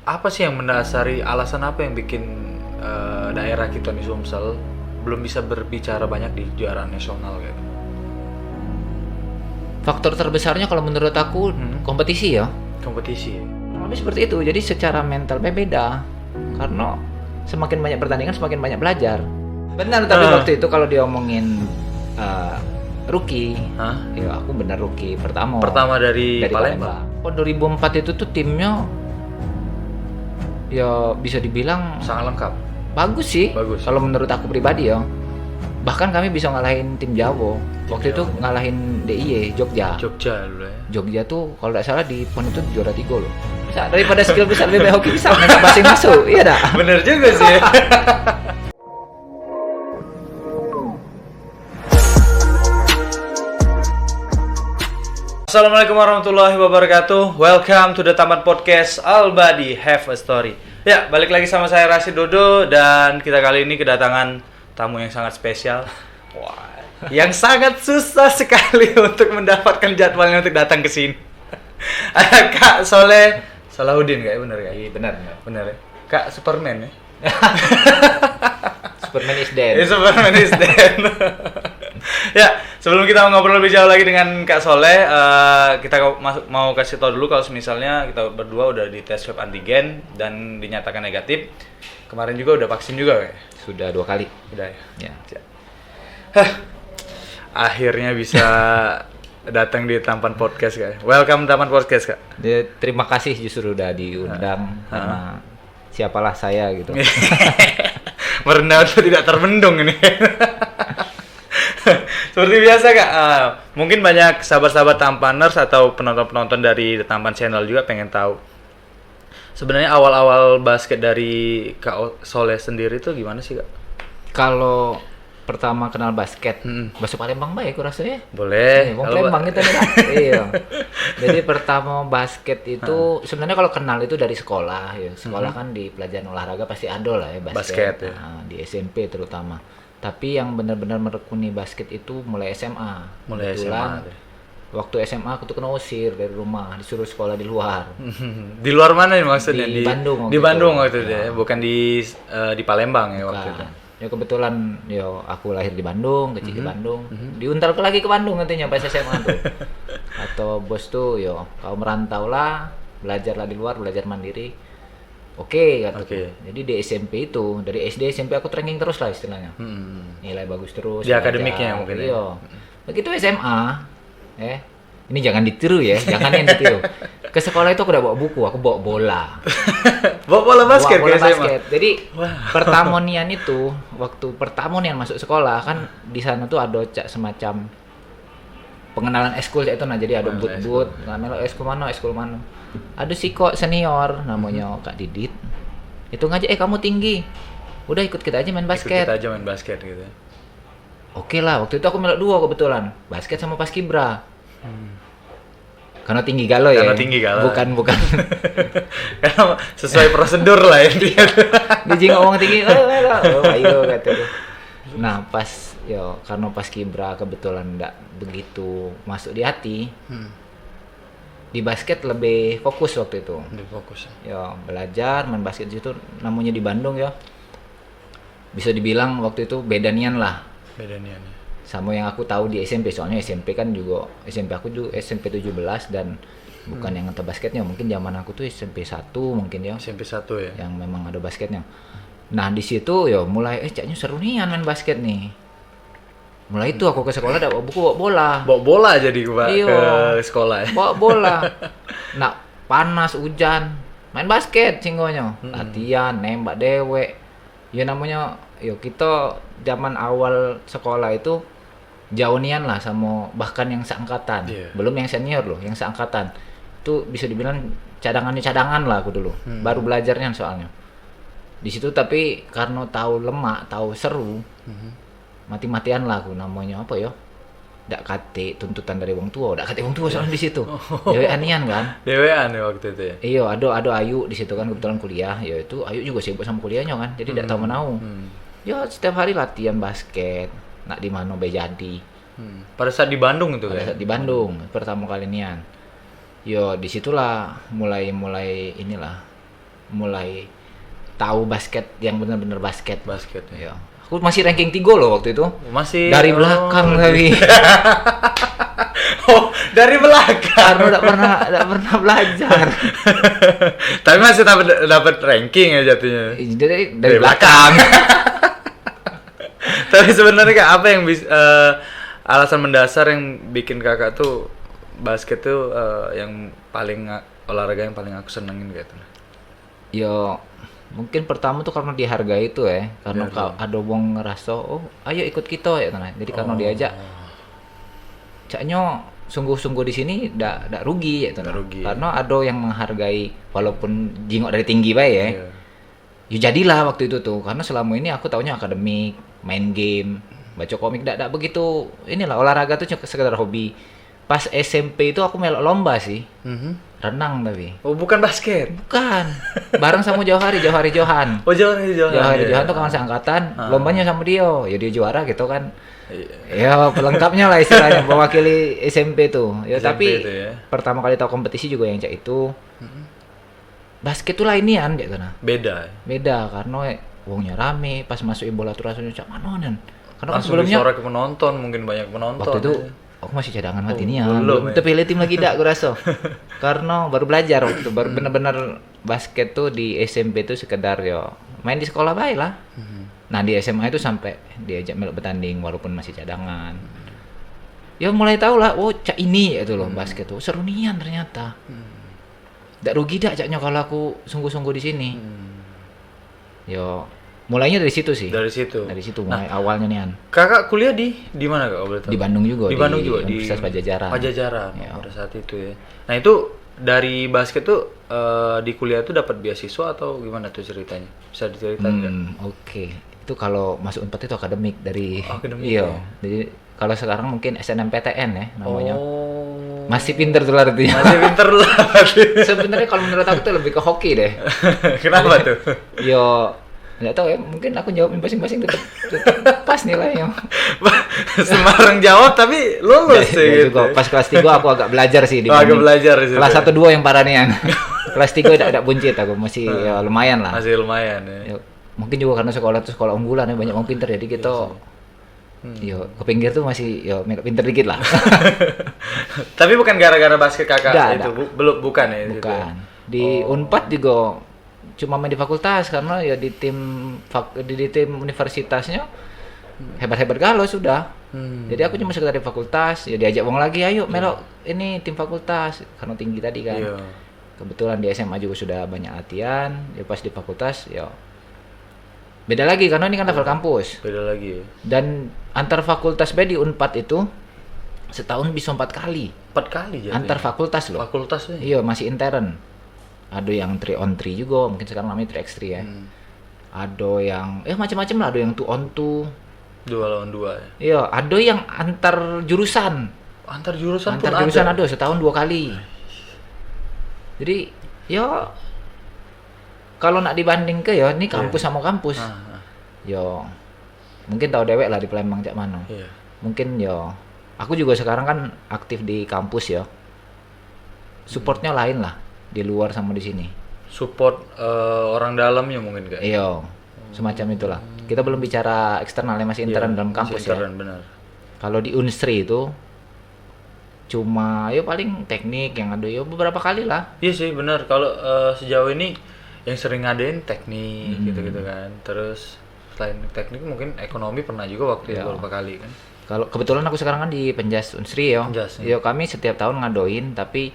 apa sih yang mendasari alasan apa yang bikin daerah kita nih Sumsel belum bisa berbicara banyak di juara nasional gitu? Faktor terbesarnya kalau menurut aku kompetisi ya. Kompetisi. Tapi seperti itu. Jadi secara mentalnya beda. Karena semakin banyak pertandingan semakin banyak belajar. Benar, tapi waktu itu kalau diomongin rookie, ya aku benar rookie pertama dari Palembang. Oh, 2004 itu tuh timnya ya bisa dibilang sangat lengkap. Bagus sih. Kalau menurut aku pribadi ya. Bahkan kami bisa ngalahin tim Jawa. Waktu itu ngalahin DIY Jogja dulu ya. Jogja tuh kalau tidak salah di PON itu juara 3 loh. Bisa, daripada skill bisa lebih baik hoki bisa nggak basing masuk. Iya dah. Bener juga sih. Assalamualaikum warahmatullahi wabarakatuh. Welcome to the Taman Podcast All Body Have a Story. Ya, balik lagi sama saya Rashid Dodo dan kita kali ini kedatangan tamu yang sangat spesial. Wah, yang sangat susah sekali untuk mendapatkan jadwalnya untuk datang ke sini. Ada Kak Soleh Salahuddin, kayak bener ya? Iya, benar. Bener ya? Kak Superman ya? Superman is dead. Superman is dead. Ya, sebelum kita ngobrol lebih jauh lagi dengan Kak Soleh, kita mau kasih tahu dulu kalau misalnya kita berdua udah di tes swab antigen dan dinyatakan negatif. Kemarin juga udah vaksin juga kayak? Sudah 2 kali. Udah ya? Ya. Akhirnya bisa datang di Tampan Podcast Kak. Welcome Tampan Podcast Kak. Terima kasih justru udah diundang karena siapalah saya gitu. Merendah atau tidak terbendung ini. Seperti biasa Kak, mungkin banyak sahabat-sahabat Tampaners atau penonton-penonton dari Tampan Channel juga pengen tahu sebenarnya awal-awal basket dari Kak Soleh sendiri tuh gimana sih Kak? Kalau pertama kenal basket, bahasa Palembang baik aku rasanya. Boleh. Palembang itu nih. Iya. Jadi pertama basket itu sebenarnya kalau kenal itu dari sekolah ya. Sekolah kan di pelajaran olahraga pasti ada lah ya basket. Ya. Di SMP terutama. Tapi yang benar-benar menekuni basket itu mulai SMA. Mulai Kebetulan, SMA. Waktu SMA aku tuh kena usir dari rumah, disuruh sekolah di luar. Di luar mana nih maksudnya? Di Bandung. Di Bandung waktu itu ya, bukan di Palembang ya waktu itu. Ya kebetulan aku lahir di Bandung, kecil di Bandung. Diuntal lagi ke Bandung nantinya pas SMA tuh. Atau bos tuh kau merantau lah, belajarlah di luar, belajar mandiri. Oke, kataku. Jadi di SMP itu, dari SD SMP aku training terus lah istilahnya. Nilai bagus terus. Di akademiknya mungkin ya. Begitu SMA, ini jangan ditiru ya, jangan yang ditiru. Ke sekolah itu aku udah bawa buku, aku bawa bola. Bawa bola basket bola basket. SMA. Jadi pertamonian itu, waktu pertamonian masuk sekolah kan di sana tuh ada semacam pengenalan eskul itu, nah jadi ada but-but, namanya eskul mana. Ada si kok senior namanya Kak Didit. Itu ngajak kamu tinggi. Udah ikut kita aja main basket. Ikut kita aja main basket gitu. Oke lah, waktu itu aku melok 2 kebetulan. Basket sama paskibra. Karena tinggi galau ya. Karena tinggi galau. Bukan. Karena sesuai prosedur lah ya dia. Dia ngomong tinggi. Ayo kata. Nah, pas karena paskibra kebetulan enggak begitu masuk di hati. Di basket lebih fokus waktu itu. Lebih fokus. Belajar main basket itu namanya di Bandung ya. Bisa dibilang waktu itu beda nian lah. Beda nian. Sama yang aku tahu di SMP, soalnya SMP kan juga SMP aku juga SMP 17 dan bukan yang ngeteh basketnya, mungkin zaman aku tuh SMP 1 mungkin ya. SMP 1 ya. Yang memang ada basketnya. Nah, di situ mulai caknya seru nih main basket nih. Mulai itu aku ke sekolah bawa buku, bawa bola. Bawa bola jadi ke sekolah ya. Bawa bola. Nah, panas, hujan, main basket cinggonya. Latihan, nembak dewek. Ya namanya kita zaman awal sekolah itu jauh nian lah sama bahkan yang seangkatan. Belum yang senior loh, yang seangkatan. Itu bisa dibilang cadangan lah aku dulu. Baru belajarnya soalnya. Di situ tapi karena tahu lemak, tahu seru. Mati-matian lah aku namanya apa ya? Ndak kate tuntutan dari wong tua, soalnya di situ. Dewean nian kan? Dewean ya waktu itu ya. Iya, ada Ayu di situ kan kebetulan kuliah. Ya itu Ayu juga sibuk sama kuliahnya kan. Jadi ndak tahu menau. Ya setiap hari latihan basket. Nak di mana be jadi. Pada saat di Bandung itu kan? Pada saat di Bandung pertama kali nian. Yo disitulah mulai inilah mulai tahu basket yang benar-benar basket. Basket. Ya. Aku masih ranking 3 loh waktu itu. Masih Dari belakang tapi. Oh, dari belakang. Karena enggak pernah belajar. Tapi masih dapat ranking ya jatuhnya. Dari belakang. Tapi sebenarnya Kak, apa yang alasan mendasar yang bikin Kakak tuh basket tuh yang paling olahraga yang paling aku senengin gitu? Yo, mungkin pertama tuh karena dihargai itu ya, karena ada wong ngerasa, oh ayo ikut kita ya tenan. Jadi karena diajak, caknya sungguh-sungguh di sini ndak rugi ya tenan. Karena ada yang menghargai walaupun jingok dari tinggi bae ya. Ya jadilah waktu itu tuh, karena selama ini aku taunya akademik, main game, baca komik, ndak begitu. Inilah olahraga tuh cuma sekedar hobi. Pas SMP itu aku melok lomba sih. Renang tapi. Oh, bukan basket. Bukan. Bareng sama Johari Johan. Oh, Johari Johan tuh kawan seangkatan, lombanya sama dia. Ya dia juara gitu kan. Ya, pelengkapnya lah istilahnya mewakili SMP tuh. Ya, SMP tapi itu ya. pertama kali tahu kompetisi juga yang cak itu. Basket tuh lainian gitu nah. Beda karena wongnya rame, pas masukin bola tuh rasanya cak manonan. Karena kan langsung sebelumnya disorot ke penonton, mungkin banyak penonton. waktu itu aku masih cadangan mati nih ya. Belum terpilih tim lagi dak gue rasa. Karena baru belajar waktu itu, baru bener-bener basket tuh di SMP tuh sekedar yo main di sekolah baik lah. Nah di SMA itu sampai diajak melok bertanding walaupun masih cadangan. Ya mulai tahu lah, oh cak ini itu loh basket tuh seru nian ternyata. Ndak rugi dak caknya kalau aku sungguh-sungguh di sini. Yo mulainya dari situ sih. Dari situ mulai awalnya nian. Kakak kuliah di mana Kak? Boleh tahu? Di Bandung juga. Di Bandung juga Universitas Pajajaran. Ya. Pada saat itu ya. Nah itu dari basket tuh di kuliah tuh dapat beasiswa atau gimana tuh ceritanya? Bisa diceritain nggak? Oke. Itu kalau masuk Unpad itu akademik dari. Akademik. Iya. Jadi kalau sekarang mungkin SNMPTN ya namanya. Masih pinter tuh lah artinya. Masih pinter lah. Sebenarnya kalau menurut aku tuh lebih ke hoki deh. Kenapa tuh? Yo, nggak tahu ya. Mungkin aku jawab masing-masing tetap pas nilainya. Sembarang jawab tapi lulus sih. Gitu. Juga. Pas kelas 3 aku agak belajar sih di agak belajar sih. Kelas 1 2 yang parah nian. Kelas 3 tidak buncit aku masih ya lumayan lah. Masih lumayan ya. Mungkin juga karena sekolah itu sekolah unggulan ya banyak orang pinter jadi kita yo ke pinggir tuh masih yo pinter dikit lah. Tapi bukan gara-gara basket Kakak itu belum bukan ya. Bukan. Gitu ya? Di Unpad juga cuma main di fakultas karena ya di tim universitasnya hebat-hebat galau sudah. Jadi aku cuma sekedar di fakultas, ya diajak wong lagi ayo melok ini tim fakultas karena tinggi tadi kan. Kebetulan di SMA juga sudah banyak latihan, ya pas di fakultas ya beda lagi karena ini kan level kampus. Beda lagi ya. Dan antar fakultas di Unpad itu setahun bisa 4 kali. 4 kali jadi. Antar fakultas loh. Fakultas ya. Iya, masih intern. Ada yang 3 on 3 juga, mungkin sekarang namanya 3x3 ya. Ada yang macam-macam lah, ada yang 2 on 2. 2 lawan 2 ya. Iya, ada yang antar jurusan. Antar jurusan ada setahun 2 kali. Jadi, ya kalau nak dibanding ke ya ini kampus sama kampus. Yo mungkin tahu dewek lah di Palembang cak mano. Mungkin yo aku juga sekarang kan aktif di kampus ya. Supportnya lain lah di luar sama di sini. Support orang dalamnya mungkin enggak? Iya. Semacam itulah. Kita belum bicara eksternalnya masih intern dalam kampus ya. Benar. Kalau di Unsri itu cuma yo paling teknik yang ada yo beberapa kali lah. Iya sih benar. Kalau sejauh ini yang sering ngadain teknik gitu-gitu kan. Terus selain teknik mungkin ekonomi pernah juga waktu itu beberapa kali kan. Kalau kebetulan aku sekarang kan di Penjas Unsri ya. Yo kami setiap tahun ngadoin tapi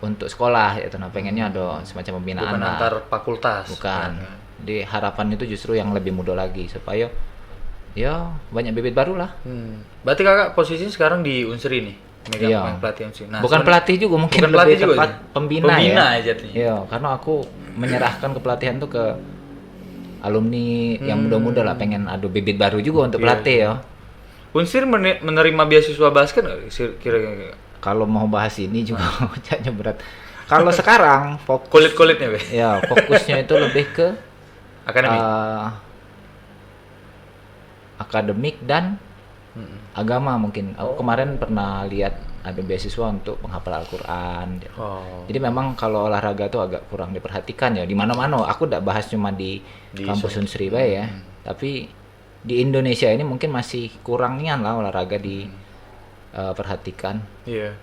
untuk sekolah ya nah pengennya ada semacam pembinaan. Bukan lah. Antar fakultas. Bukan. Di harapan itu justru yang lebih mudah lagi supaya ya banyak bibit baru lah. Berarti Kakak posisi sekarang di Unsri nih. Megang pelatihan sih. Nah, bukan pelatih juga mungkin bukan lebih juga tepat pembina ya. Jadinya. Iya, karena aku menyerahkan kepelatihan tuh ke alumni yang muda-muda lah pengen adu bibit baru juga untuk pelatih ya. Unsir menerima beasiswa basket nggak kira-kira? Kalau mau bahas ini juga caknya berat. Kalau sekarang fokus kulit-kulitnya be. Ya, fokusnya itu lebih ke akademik dan agama mungkin. Aku kemarin pernah lihat ada beasiswa untuk penghafal Al-Qur'an. Oh. Jadi memang kalau olahraga tuh agak kurang diperhatikan ya di mana-mana. Aku udah bahas cuma di kampus Unsri bae ya. Tapi di Indonesia ini mungkin masih kurangnya lah olahraga diperhatikan. Iya.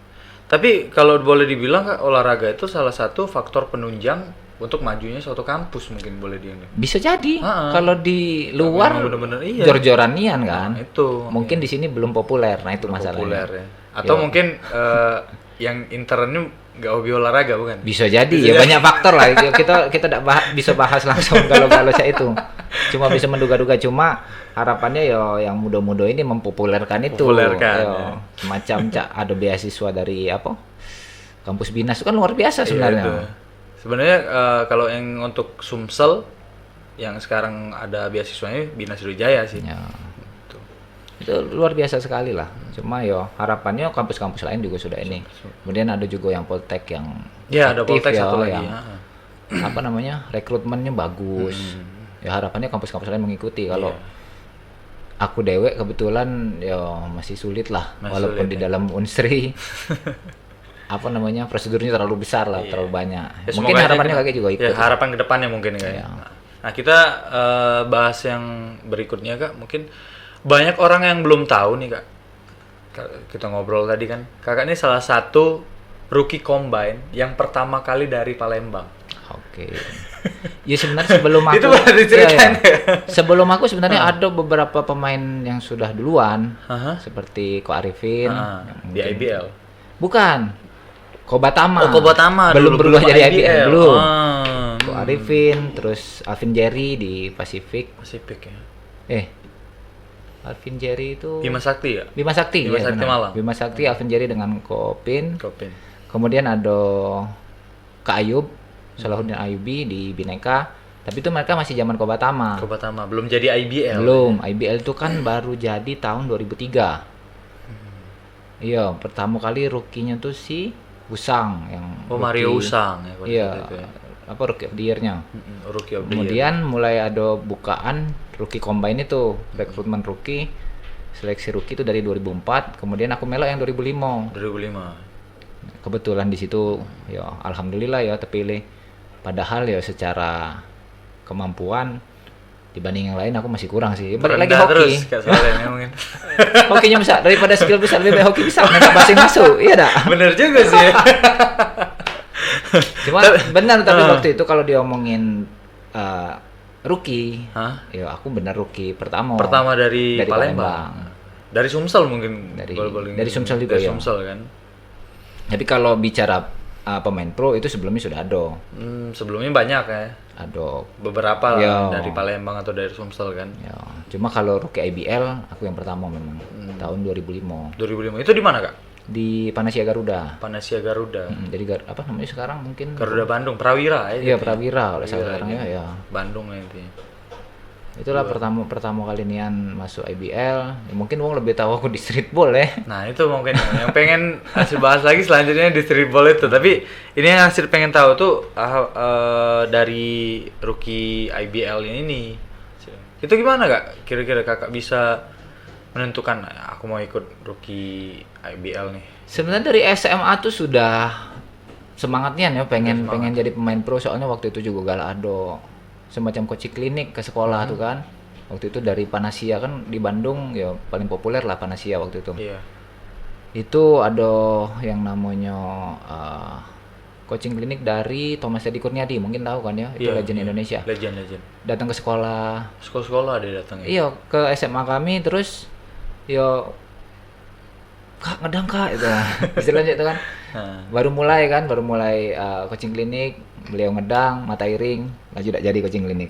Tapi kalau boleh dibilang Kak, olahraga itu salah satu faktor penunjang untuk majunya suatu kampus mungkin boleh dianggap. Bisa jadi Ha-ha. kalau di luar Memang bener-bener iya. jor-joran nian kan. Nah, itu. Mungkin di sini belum populer. Nah, itu masalahnya. Populer ya. Atau Iya. mungkin yang internnya nggak hobi olahraga bukan? Bisa jadi ya banyak faktor lah. Kita tidak bisa bahas langsung kalau saya itu. Cuma bisa menduga-duga, cuma harapannya ya yang muda-muda ini mempopulerkan itu. Populerkan, Ya, ya. semacam ada beasiswa dari apa? Kampus Binas itu kan luar biasa Iya, sebenarnya. itu. Sebenarnya kalau yang untuk Sumsel yang sekarang ada beasiswanya Bina Sriwijaya sih. Ya. Gitu. Itu luar biasa sekali lah. Cuma ya harapannya kampus-kampus lain juga sudah ini. Kemudian ada juga yang Poltek yang Ya, ada aktif Poltek ya, satu lagi. yang apa namanya, rekrutmennya bagus. Ya harapannya kampus-kampus lain mengikuti. Kalau Iya. aku dewek kebetulan ya masih sulit lah, Masih walaupun sulit, di ya. dalam Unsri apa namanya, prosedurnya terlalu besar lah, Iya. terlalu banyak. Ya, Mungkin semoga harapannya aja kakek juga ikut. Ya, harapan ke depannya mungkin kayak. Iya. Nah, kita bahas yang berikutnya Kak. Mungkin banyak orang yang belum tahu nih Kak. Kita ngobrol tadi kan. Kakak ini salah satu rookie combine yang pertama kali dari Palembang. Oke. Ya sebenarnya sebelum aku Itu baru diceritain iya, iya. ya? Sebelum aku sebenarnya ada beberapa pemain yang sudah duluan, Aha. seperti Ko Arifin. Ah, yang di mungkin- IBL. Bukan. Kobatama. Oh, Kobatama belum dulu, berubah belum jadi IBL. IBL. Belum. Ah, Ko Arifin, terus Alvin Jerry di Pacific. Pasifik ya. Alvin Jerry itu Bima Sakti ya? Bima Sakti, Bima ya, Sakti benar. Malang. Bima Sakti, Alvin Jerry dengan Kopin. Kopin. Kemudian ada Kak Ayub, Salahuddin Ayubi di Bhinneka. Tapi itu mereka masih zaman Kobatama. Kobatama belum jadi IBL. Belum, IBL itu kan baru jadi tahun 2003. Iya, pertama kali rookie-nya tuh si Usang yang Oh, Mario rookie- Usang ya pada Iya, saat itu ya. apa rookie of the year-nya. Rookie of the Year. Kemudian mulai ada bukaan rookie combine itu, rekrutmen rookie, seleksi rookie itu dari 2004, kemudian aku melok yang 2005. 2005. Kebetulan di situ ya alhamdulillah ya terpilih. Padahal ya secara kemampuan dibanding yang lain aku masih kurang sih. Balik lagi Merendah hoki. terus Kak soalnya mungkin. Hokinya bisa daripada skill bisa lebih baik hoki bisa nggak passing masuk. Iya dah. Bener juga sih ya. Cuma benar tapi waktu itu kalau diomongin rookie, Hah? ya aku benar rookie pertama. Pertama dari Dari Palembang. Dari Sumsel mungkin. Dari- Boleh-boleh. dari Sumsel juga dari ya. Sumsel kan. Tapi kalau bicara pemain pro itu sebelumnya sudah ada. Sebelumnya banyak ya. Ada Beberapa lah Ya. dari Palembang atau dari Sumsel kan. ya. Cuma kalau rookie IBL aku yang pertama memang tahun 2005 2005. Itu di mana Kak? di Panasia Garuda. Panasia Garuda. Jadi apa namanya sekarang mungkin Garuda Bandung, Prawira ya. Iya, Prawira kalau Prawira sekarang ini. ya. Bandung ya intinya. Itulah pertama kali nian masuk IBL. Ya, mungkin Wong lebih tahu aku di streetball ya. Nah itu mungkin yang pengen Hasil bahas lagi selanjutnya di streetball itu. Tapi ini yang Hasil pengen tahu tuh dari rookie IBL ini. Itu gimana Kak? Kira-kira Kakak bisa menentukan aku mau ikut rookie IBL nih. Sebenarnya dari SMA tuh sudah semangatnya ya pengen jadi pemain pro, soalnya waktu itu juga galak ada semacam coaching klinik ke sekolah tuh kan. Waktu itu dari Panasia kan di Bandung ya paling populer lah Panasia waktu itu. Iya. Itu ada yang namanya coaching klinik dari Thomas Teddy Kurniadi, mungkin tahu kan ya, itu Iya, legend iya. Indonesia. Legend. Datang ke sekolah, Sekolah-sekolah ada datang ya. iya ke SMA kami, terus yo Kak ngedang Kak itu. Istilahnya itu kan. Nah, Baru mulai coaching klinik, beliau ngedang, mata iring, laju tidak jadi coaching klinik.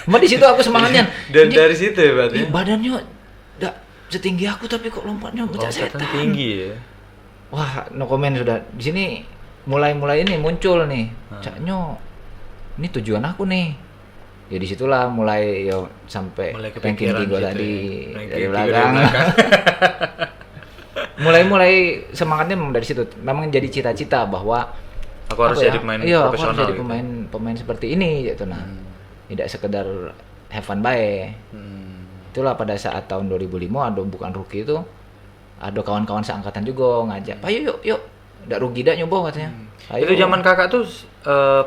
Cuma di situ aku semangatnya. Dan Ini, dari situ ya berarti. ih, badannya tidak setinggi aku tapi kok lompatnya pecah Lompatan setan. tinggi ya. Wah, no comment sudah. Di sini mulai ini muncul nih. Caknya ini tujuan aku nih. Ya disitulah mulai yo sampai Mulai ranking kepikiran 3 gitu tadi ya. Ranking dari 3 belakang. mulai semangatnya memang dari situ. Memang jadi cita-cita bahwa Aku harus apa jadi ya? pemain Iya, aku profesional harus jadi gitu. pemain seperti ini gitu nah. Tidak sekedar have fun bae. Hmm. Itulah pada saat tahun 2005 ada bukan rookie itu ada kawan-kawan seangkatan juga ngajak, ayo yuk, nggak rugi dah nyoba katanya. Ayo. Itu zaman kakak tuh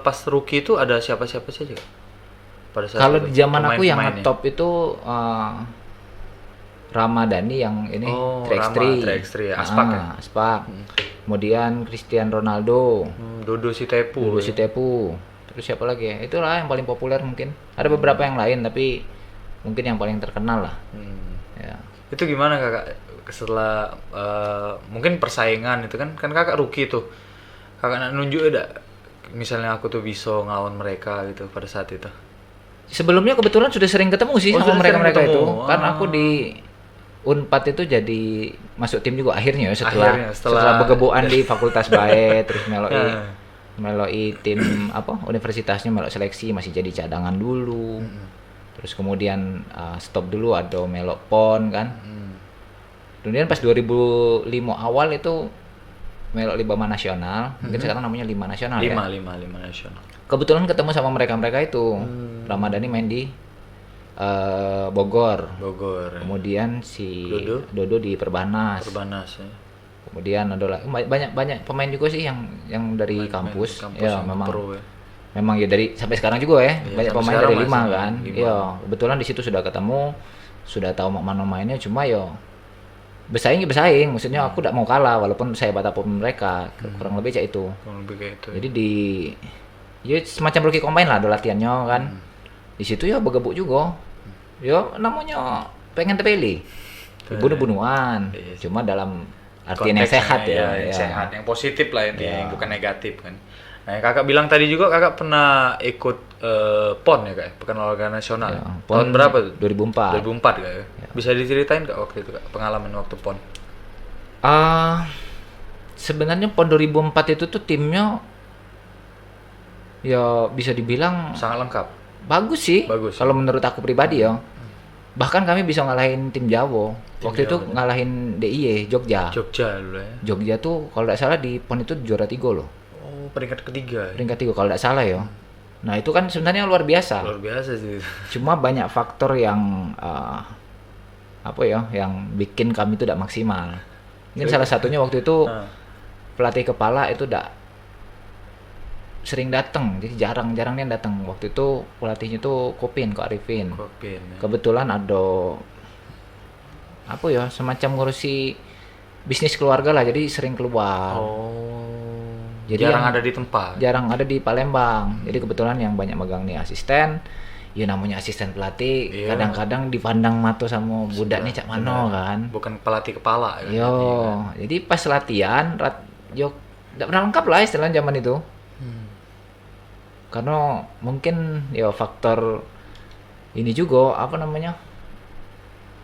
pas rookie itu ada siapa-siapa saja Kak? Pada saat Kalau itu, di zaman aku yang pemain-pemainnya? ngetop itu Ramadhani yang ini Oh, 3x3. Rama, 3x3 ya, Aspak ya? Aspak. Kemudian Cristiano Ronaldo, Dodo Sitepu. Dulu si Tepu. Terus siapa lagi ya? Itulah yang paling populer mungkin. Ada beberapa yang lain tapi mungkin yang paling terkenal lah. Hmm. Ya. Itu gimana kakak setelah mungkin persaingan itu kan kakak rookie tuh, kakak nak nunjuk ada misalnya aku tuh bisa ngelawan mereka gitu pada saat itu. Sebelumnya kebetulan sudah sering ketemu sih Oh, sama sudah mereka-mereka sering itu. ketemu. Kan Ah. aku di Unpad itu jadi masuk tim juga akhirnya ya Akhirnya, setelah setelah begeboan di Fakultas Bae terus Ah. meloi tim apa universitasnya melok seleksi masih jadi cadangan dulu. Terus kemudian stop dulu ada melok pon kan. Kemudian pas 2005 awal itu melok Libama Nasional, mungkin sekarang namanya Lima Nasional ya. lima nasional. Kebetulan ketemu sama mereka-mereka itu. Ramadhani main di Bogor. Bogor. Kemudian si Dodo? Dodo di Perbanas. Perbanas ya. Kemudian ada lagi banyak pemain juga sih yang dari kampus. Ya yang memang pro ya. memang ya dari sampai sekarang juga ya. Iya, Banyak sampai pemain sekarang dari Lima masih kan. Lima. Iya, kebetulan di situ sudah ketemu, sudah tahu mana mainnya cuma yo bersaing ya bersaing, maksudnya aku tidak mau kalah walaupun saya apapun mereka, kurang lebih kayak itu. Kurang lebih kayak itu. Jadi ya semacam rookie combine lah ada latihannya kan. Di situ ya bergebuk juga. Ya namanya pengen terpilih. Bunuh-bunuhan. Iya. Cuma dalam artian yang Konteksnya, sehat ya. yang Ya. sehat, yang positif lah intinya, Ya. yang bukan negatif kan. Nah, yang kakak bilang tadi juga kakak pernah ikut PON ya kak, Pekan Olahraga Nasional. Ya, Tahun PON berapa tuh? 2004. 2004 kak ya? Bisa diceritain kak waktu itu kak, pengalaman waktu PON? Sebenarnya PON 2004 itu tuh timnya ya bisa dibilang Sangat lengkap. bagus sih. Bagus. Kalau menurut aku pribadi ya. Bahkan kami bisa ngalahin tim Jawa. Waktu itu Jawa. ngalahin DIY Jogja. Jogja dulu ya. Jogja tuh kalau tidak salah di PON itu juara 3 loh. Oh, peringkat ketiga. Peringkat 3 kalau tidak salah ya. Nah, itu kan sebenarnya luar biasa. Luar biasa sih. Cuma banyak faktor yang apa ya, yang bikin kami itu tidak maksimal. Mungkin salah satunya waktu itu Ah. pelatih kepala itu tidak sering datang, jadi jarang dia datang. Waktu itu pelatihnya tuh Kopin, Ko Arifin. Kopin ya. Kebetulan ada apa ya, semacam ngurusi bisnis keluarga lah, jadi sering keluar. Oh. Jadi jarang yang- ada di tempat. Jarang ada di Palembang. Jadi kebetulan yang banyak megang nih asisten. Ya namanya asisten pelatih, Iya. kadang-kadang dipandang mata sama budak nih cak mano kan. Bukan pelatih kepala kan. Yo, jadi pas latihan, yo tidak pernah lengkap lah istilahnya zaman itu. Karena mungkin ya faktor ini juga apa namanya,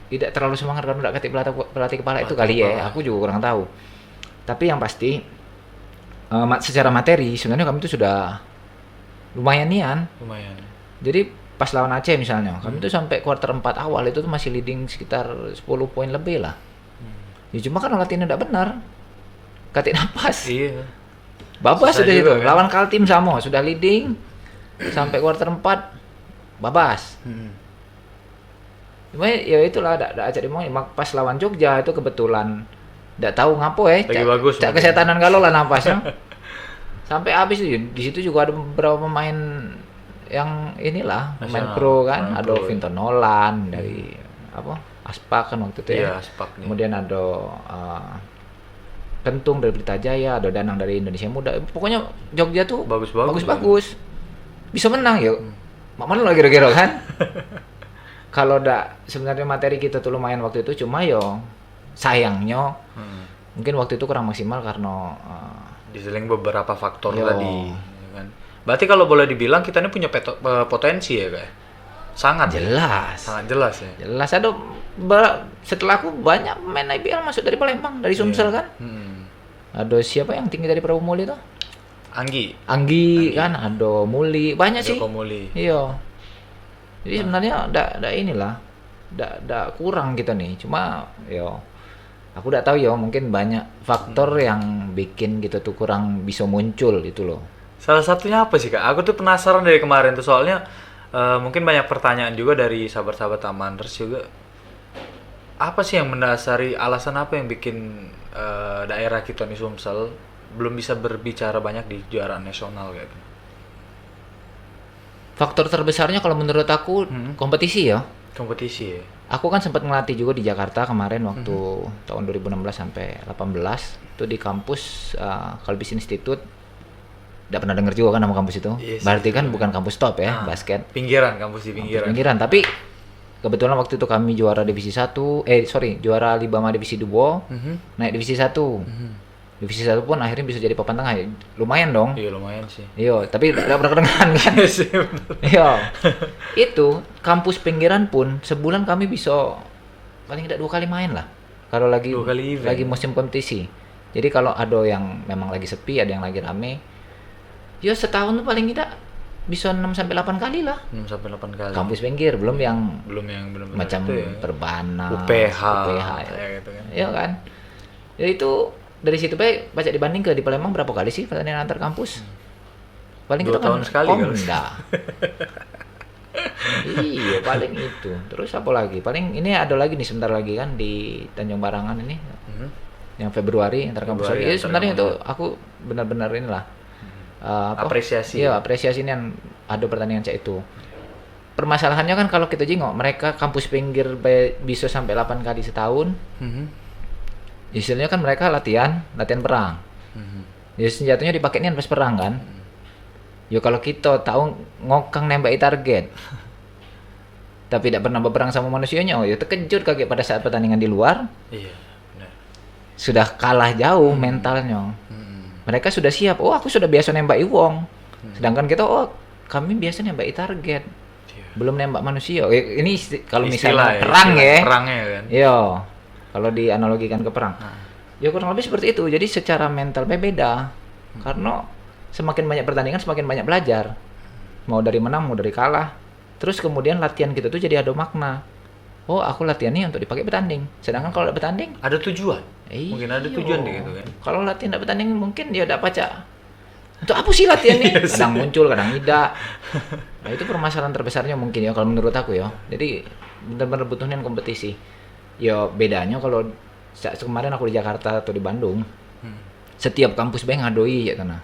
tidak terlalu semangat karena tidak ketik pelatih kepala itu kali ya. Aku juga kurang tahu. Tapi yang pasti secara materi sebenarnya kami itu sudah lumayan nian. Lumayan. Jadi pas lawan Aceh misalnya, kami tuh sampai kuarter 4 awal itu tuh masih leading sekitar 10 poin lebih lah. Ya cuma kan latihannya tidak benar. Katik napas. Iya. Babas Susah sudah juga, itu. kan? Lawan Kaltim sama, sudah leading sampai kuarter 4 babas. Cuma ya itulah ada aja mau pas lawan Jogja itu kebetulan tidak tahu ngapo ya. Lagi bagus Cak mungkin. kesetanan kalau lah napasnya. Sampai habis itu di situ juga ada beberapa pemain yang inilah pemain Nasional, pro kan, pemain ada pro, ya. Vinton Nolan dari apa Aspak kan waktu itu ya. Iya, Aspak nih. Kemudian ada Kentung dari Pelita Jaya, ada Danang dari Indonesia Muda. Pokoknya Jogja tuh bagus-bagus. Bisa menang yuk. Mak mana lah kira-kira kan? Kalau sebenarnya materi kita tuh lumayan waktu itu, cuma yo sayangnya mungkin waktu itu kurang maksimal karena Diseling beberapa faktor Yo. tadi, ya kan. Berarti kalau boleh dibilang kita ini punya potensi ya, Kak? Sangat jelas. sangat jelas ya. Jelas ada setelah aku banyak pemain IPL masuk dari Palembang, dari Sumsel kan. Ada siapa yang tinggi dari Prabu Muli itu? Anggi kan, ada Muli, banyak sih. Joko Muli. Iya. Jadi sebenarnya ndak inilah, ndak kurang kita nih. Cuma yo aku ndak tahu ya, mungkin banyak faktor yang bikin kita tuh kurang bisa muncul itu loh. Salah satunya apa sih, Kak? Aku tuh penasaran dari kemarin tuh soalnya mungkin banyak pertanyaan juga dari sahabat-sahabat Tamanders juga. apa sih yang mendasari alasan apa yang bikin daerah kita nih Sumsel belum bisa berbicara banyak di kejuaraan nasional kayak gitu? Faktor terbesarnya kalau menurut aku kompetisi ya. Kompetisi ya. Aku kan sempat ngelatih juga di Jakarta kemarin waktu tahun 2016 sampai 18 itu di kampus Kalbis Institute. Nggak pernah denger juga kan nama kampus itu. Yes, Berarti kan bukan kampus top ya, basket. Pinggiran, kampus di pinggiran. Pinggiran, tapi kebetulan waktu itu kami juara divisi 1, juara Libama divisi 2, naik divisi 1. Divisi 1 pun akhirnya bisa jadi papan tengah ya. Lumayan dong. Iya, lumayan sih. Iya, tapi nggak pernah kedengeran kan. Iya. Itu kampus pinggiran pun sebulan kami bisa paling tidak 2 kali main lah. Kalau lagi 2 kali event. lagi musim kompetisi. Jadi kalau ada yang memang lagi sepi, ada yang lagi rame, ya setahun tuh paling tidak bisa 6 sampai 8 kali lah. 6 sampai 8 kali. Kampus pinggir, belum yang benar-benar macam itu ya. Perbanas, UPH ya. ya gitu kan. Iya kan. Ya itu dari situ baik baca dibanding ke di Palembang berapa kali sih pertandingan antar kampus? Paling 2 kita tahun kan sekali kali. Komda. Iya paling itu. Terus apa lagi? Paling ini ada lagi nih sebentar lagi kan di Tanjung Barangan ini. Yang Februari antar kampus lagi. Jadi sebenarnya itu aku benar-benar inilah apresiasi. Iya, apresiasi ini yang ada pertandingan cak itu. Permasalahannya kan kalau kita jengok mereka kampus pinggir bisa sampai 8 kali setahun. Istilahnya kan mereka latihan perang. Ya senjatanya dipakainya pas perang kan. Ya kalau kita tahu ngokang nembaki target. Tapi tidak pernah berperang sama manusianya, ya terkejut kaget pada saat pertandingan di luar. Iya, benar. Sudah kalah jauh mentalnya. Mereka sudah siap. Oh, aku sudah biasa nembaki wong. Sedangkan kita kami biasa nembaki target. Belum nembak manusia. Ini kalau misalnya perang ya. Perangnya kan. Iya. Kalau dianalogikan ke perang. Ya kurang lebih seperti itu. Jadi secara mental beda. Karena semakin banyak pertandingan semakin banyak belajar. Mau dari menang, mau dari kalah. Terus kemudian latihan kita tuh jadi ada makna. Oh, aku latihannya untuk dipakai bertanding. Sedangkan kalau tidak bertanding, ada tujuan. Mungkin ada tujuan deh gitu kan. Kalau latihan tidak bertanding mungkin dia tidak baca. Untuk apa sih latihan nih? Kadang muncul, kadang tidak. Nah, itu permasalahan terbesarnya mungkin ya kalau menurut aku ya. Jadi benar-benar butuhnya kompetisi. Ya bedanya kalau kemarin aku di Jakarta atau di Bandung, setiap kampus bae ngadoi ya tanah.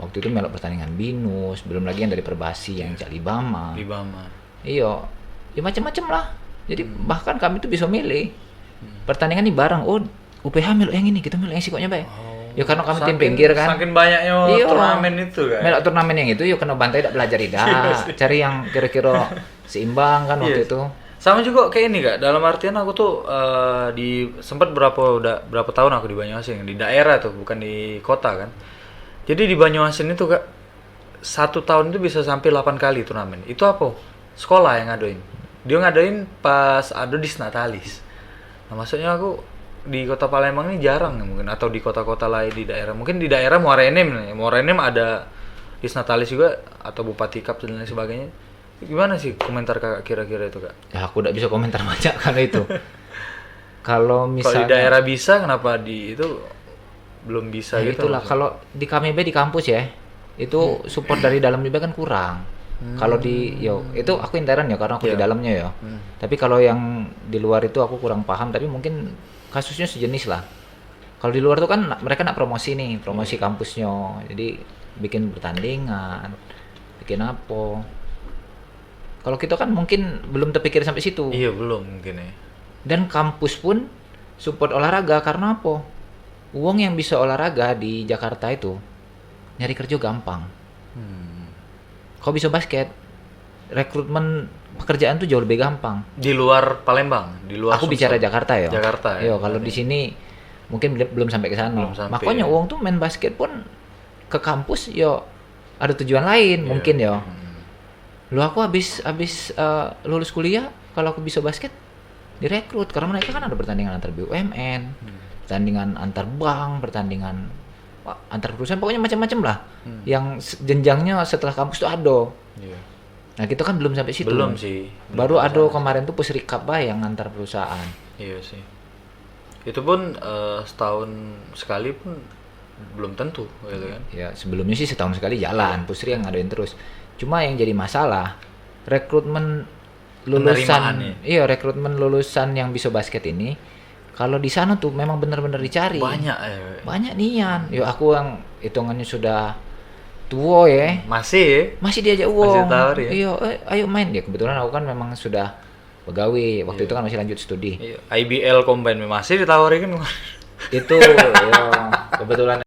Waktu itu melok pertandingan binus, belum lagi yang dari Perbasi yang Cak Libama. Iya, ya macam-macam lah. Jadi bahkan kami tuh bisa milih pertandingan nih bareng. Oh, UPH melok yang ini, kita melok yang sikoknya baik. Ya karena kami tim pinggir kan. Saking banyaknya turnamen itu kan. Melok turnamen yang itu, ya kena bantai tidak belajar tidak. Cari yang kira-kira seimbang kan waktu itu. Sama juga kayak ini Kak, dalam artian aku tuh sempat berapa tahun aku di Banyuasin, di daerah tuh, bukan di kota kan. Jadi di Banyuasin itu Kak, 1 tahun itu bisa sampai 8 kali turnamen. Itu apa? Sekolah yang ngadain. Dia ngadain pas ada di Natalis. Nah maksudnya aku di kota Palembang ini jarang mungkin, atau di kota-kota lain di daerah. Mungkin di daerah Muara Enim ada di Natalis juga, atau Bupati Cup dan lain sebagainya. Gimana sih komentar Kakak kira-kira itu Kak? Ya aku tidak bisa komentar banyak kalau itu. Kalau misalnya di daerah bisa, kenapa di itu belum bisa ya gitu? Itulah kalau di KMB di kampus ya, itu support dari dalam juga kan kurang. Kalau itu aku intern ya karena aku di dalamnya ya. Tapi kalau yang di luar itu aku kurang paham, tapi mungkin kasusnya sejenis lah. Kalau di luar tuh kan mereka nak promosi kampusnya. Jadi bikin pertandingan, bikin apa. Kalau kita kan mungkin belum terpikir sampai situ. Iya, belum mungkin ya. Dan kampus pun support olahraga karena apa? Uang yang bisa olahraga di Jakarta itu nyari kerja gampang. Kau bisa basket, rekrutmen pekerjaan tuh jauh lebih gampang. Di luar Palembang, di luar. Aku bicara Jakarta ya. Jakarta ya. Yo, kalau di sini mungkin belum sampai ke sana. Makanya ya. uang tuh main basket pun ke kampus yo ada tujuan lain mungkin ya. Lu aku habis lulus kuliah, kalau aku bisa basket direkrut karena mereka kan ada pertandingan antar BUMN, pertandingan antar bank, pertandingan antar perusahaan, pokoknya macam-macam lah. Yang jenjangnya setelah kampus tuh ada. Nah, kita kan belum sampai situ. Belum sih. Baru ada kemarin tuh Pusrikap yang antar perusahaan. Iya sih. Itu pun setahun sekali pun belum tentu gitu kan. Ya, sebelumnya sih setahun sekali jalan, Pusri yang ngadain terus. Cuma yang jadi masalah, rekrutmen lulusan penerimaan ya. iya rekrutmen lulusan yang bisa basket ini kalau di sana tuh memang benar-benar dicari. Banyak Banyak nian. Yo aku yang hitungannya sudah tua ya. masih Diajak Masih uang. ditawar ya? Iya, ayo main. Ya kebetulan aku kan memang sudah pegawai. Waktu itu kan masih lanjut studi. IBL Combine masih ditawarin kan. Itu ya, kebetulan